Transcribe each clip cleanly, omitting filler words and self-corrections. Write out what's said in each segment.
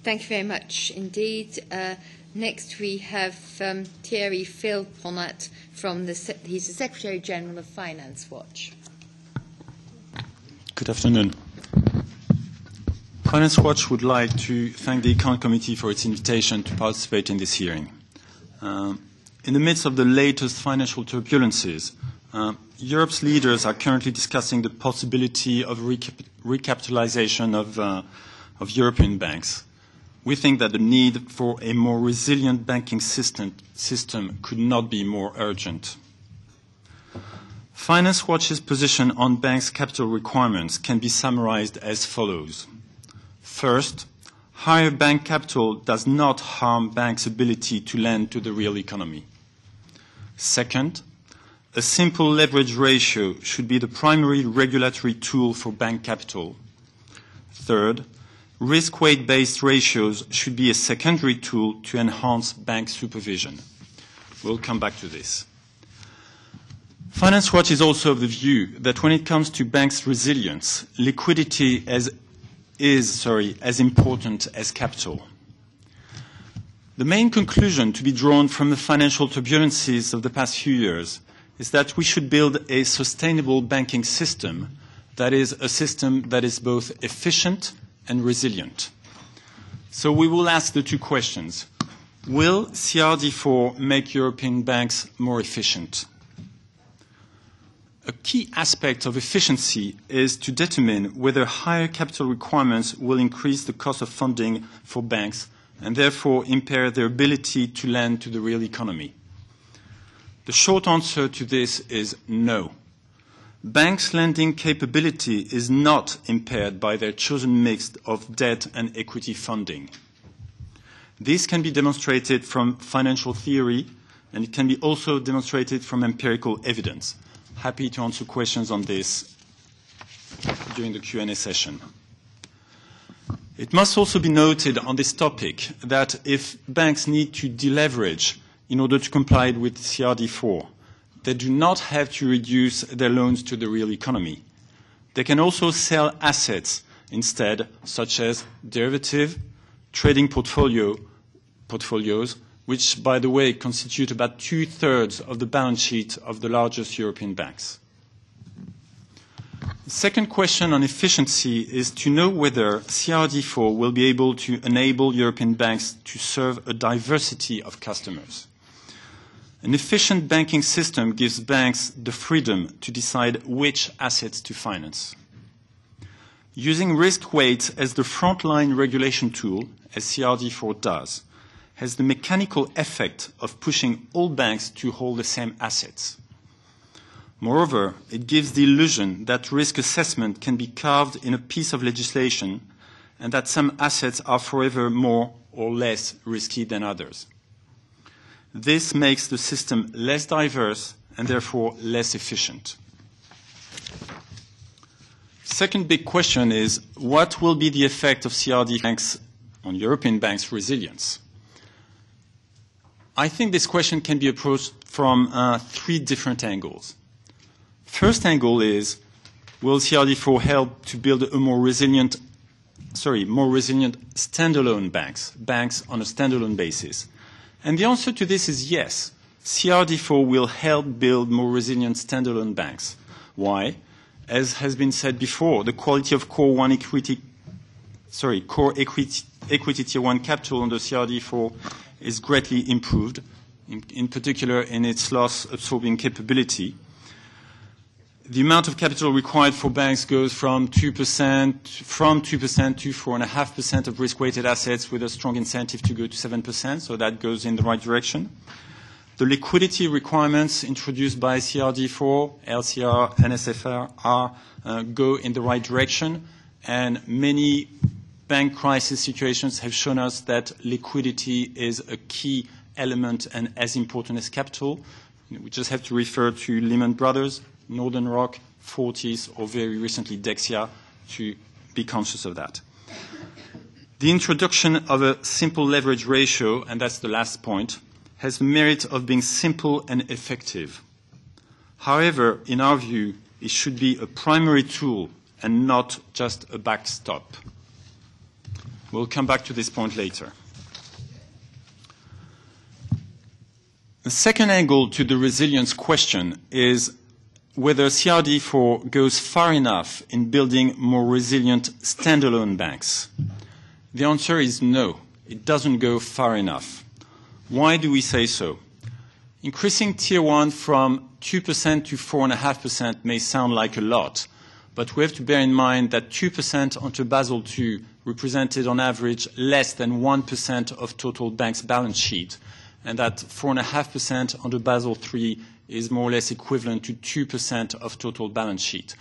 Thank you very much indeed. Next we have Thierry Philponnat from he's the Secretary General of Finance Watch. Good afternoon. Finance Watch would like to thank the ECON Committee for its invitation to participate in this hearing. In the midst of the latest financial turbulences, Europe's leaders are currently discussing the possibility of recapitalization of European banks. We think that the need for a more resilient banking system could not be more urgent. Finance Watch's position on banks' capital requirements can be summarized as follows. First, higher bank capital does not harm banks' ability to lend to the real economy. Second, a simple leverage ratio should be the primary regulatory tool for bank capital. Third, risk weight-based ratios should be a secondary tool to enhance bank supervision. We'll come back to this. Finance Watch is also of the view that when it comes to banks' resilience, liquidity is as important as capital. The main conclusion to be drawn from the financial turbulences of the past few years is that we should build a sustainable banking system, that is, a system that is both efficient and resilient. So we will ask the two questions. Will CRD4 make European banks more efficient? A key aspect of efficiency is to determine whether higher capital requirements will increase the cost of funding for banks and therefore impair their ability to lend to the real economy. The short answer to this is no. Banks' lending capability is not impaired by their chosen mix of debt and equity funding. This can be demonstrated from financial theory, and it can be also demonstrated from empirical evidence. Happy to answer questions on this during the Q&A session. It must also be noted on this topic that if banks need to deleverage in order to comply with CRD4, they do not have to reduce their loans to the real economy. They can also sell assets instead, such as derivative, trading portfolios, which, by the way, constitute about 2/3 of the balance sheet of the largest European banks. The second question on efficiency is to know whether CRD4 will be able to enable European banks to serve a diversity of customers. An efficient banking system gives banks the freedom to decide which assets to finance. Using risk weights as the frontline regulation tool, as CRD4 does, has the mechanical effect of pushing all banks to hold the same assets. Moreover, it gives the illusion that risk assessment can be carved in a piece of legislation and that some assets are forever more or less risky than others. This makes the system less diverse and therefore less efficient. Second big question is, what will be the effect of CRD banks on European banks' resilience? I think this question can be approached from three different angles. First angle is, will CRD4 help to build a more resilient standalone banks on a standalone basis? And the answer to this is yes. CRD4 will help build more resilient standalone banks. Why? As has been said before, the quality of core equity Tier 1 capital under CRD4 is greatly improved, in particular in its loss-absorbing capability. The amount of capital required for banks goes from 2% to 4.5% of risk-weighted assets, with a strong incentive to go to 7%, so that goes in the right direction. The liquidity requirements introduced by CRD4, LCR, NSFR go in the right direction, and many bank crisis situations have shown us that liquidity is a key element and as important as capital. We just have to refer to Lehman Brothers, Northern Rock, Fortis, or very recently Dexia to be conscious of that. The introduction of a simple leverage ratio, and that's the last point, has the merit of being simple and effective. However, in our view, it should be a primary tool and not just a backstop. We'll come back to this point later. The second angle to the resilience question is whether CRD4 goes far enough in building more resilient standalone banks. The answer is no, it doesn't go far enough. Why do we say so? Increasing Tier 1 from 2% to 4.5% may sound like a lot, but we have to bear in mind that 2% under Basel II represented on average less than 1% of total banks' balance sheet, and that 4.5% under Basel III is more or less equivalent to 2% of total balance sheet.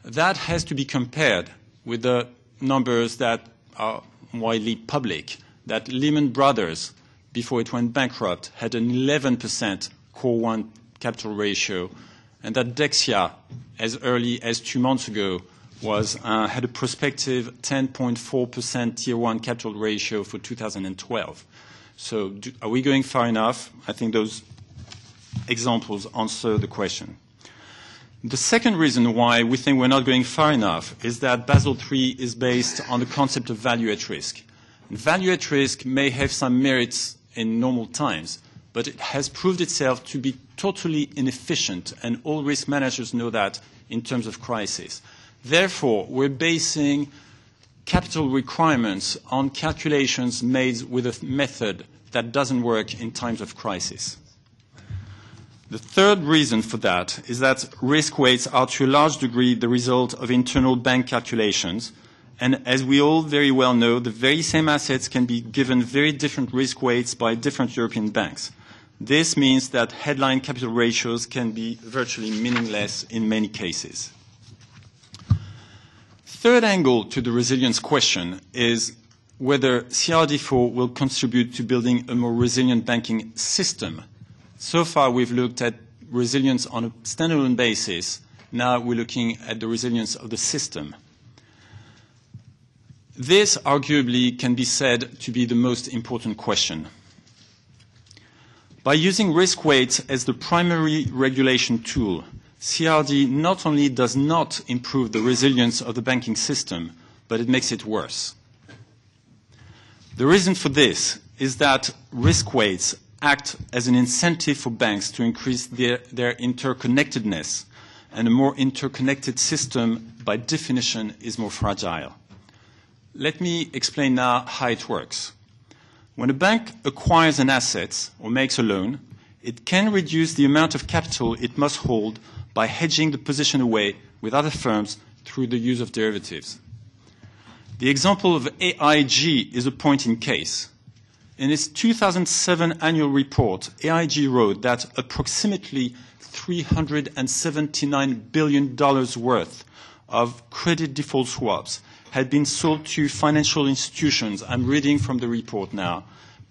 That has to be compared with the numbers that are widely public, that Lehman Brothers, before it went bankrupt, had an 11% Core 1 capital ratio, and that Dexia, as early as 2 months ago, had a prospective 10.4% Tier 1 capital ratio for 2012. So are we going far enough? I think those examples answer the question. The second reason why we think we're not going far enough is that Basel III is based on the concept of value at risk. And value at risk may have some merits in normal times, but it has proved itself to be totally inefficient, and all risk managers know that in terms of crisis. Therefore, we're basing capital requirements on calculations made with a method that doesn't work in times of crisis. The third reason for that is that risk weights are to a large degree the result of internal bank calculations, and as we all very well know, the very same assets can be given very different risk weights by different European banks. This means that headline capital ratios can be virtually meaningless in many cases. Third angle to the resilience question is whether CRD4 will contribute to building a more resilient banking system. So far, we've looked at resilience on a standalone basis. Now we're looking at the resilience of the system. This arguably can be said to be the most important question. By using risk weights as the primary regulation tool, CRD not only does not improve the resilience of the banking system, but it makes it worse. The reason for this is that risk weights act as an incentive for banks to increase their interconnectedness, and a more interconnected system, by definition, is more fragile. Let me explain now how it works. When a bank acquires an asset or makes a loan, it can reduce the amount of capital it must hold by hedging the position away with other firms through the use of derivatives. The example of AIG is a point in case. In its 2007 annual report, AIG wrote that approximately $379 billion worth of credit default swaps had been sold to financial institutions, I'm reading from the report now,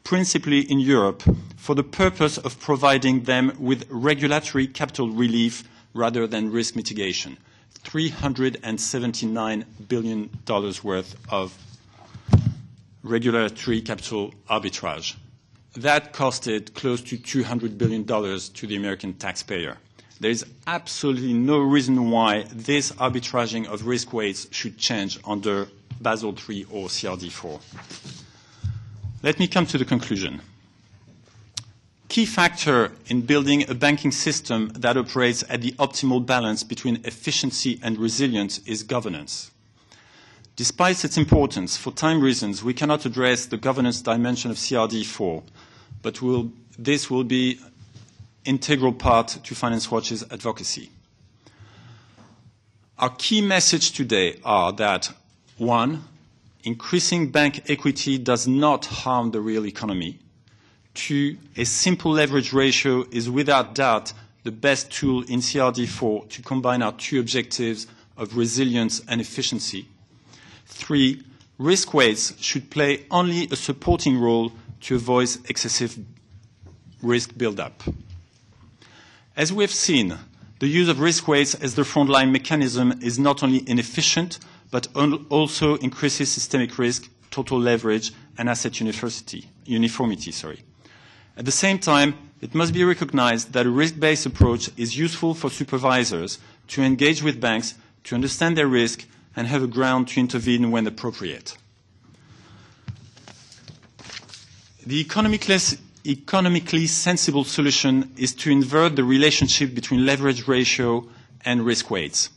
principally in Europe, for the purpose of providing them with regulatory capital relief rather than risk mitigation. $379 billion worth of regulatory capital arbitrage. That costed close to $200 billion to the American taxpayer. There is absolutely no reason why this arbitraging of risk weights should change under Basel III or CRD4. Let me come to the conclusion. Key factor in building a banking system that operates at the optimal balance between efficiency and resilience is governance. Despite its importance, for time reasons, we cannot address the governance dimension of CRD4, but this will be integral part to Finance Watch's advocacy. Our key message today are that, 1, increasing bank equity does not harm the real economy. 2, a simple leverage ratio is without doubt the best tool in CRD4 to combine our two objectives of resilience and efficiency. 3, risk weights should play only a supporting role to avoid excessive risk buildup. As we have seen, the use of risk weights as the frontline mechanism is not only inefficient, but also increases systemic risk, total leverage, and asset uniformity. At the same time, it must be recognized that a risk-based approach is useful for supervisors to engage with banks, to understand their risk, and have a ground to intervene when appropriate. The economically sensible solution is to invert the relationship between leverage ratio and risk weights.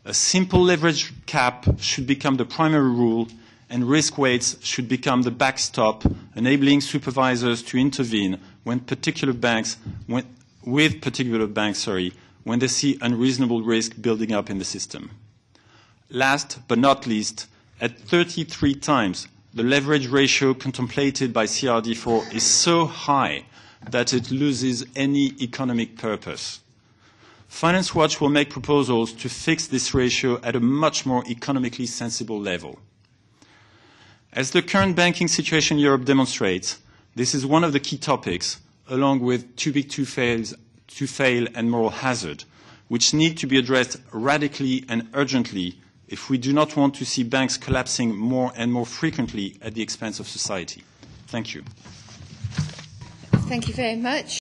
A simple leverage cap should become the primary rule, and risk weights should become the backstop, enabling supervisors to intervene with particular banks, when they see unreasonable risk building up in the system. Last but not least, at 33 times, the leverage ratio contemplated by CRD4 is so high that it loses any economic purpose. Finance Watch will make proposals to fix this ratio at a much more economically sensible level. As the current banking situation in Europe demonstrates, this is one of the key topics, along with too big to fail and moral hazard, which need to be addressed radically and urgently if we do not want to see banks collapsing more and more frequently at the expense of society. Thank you. Thank you very much.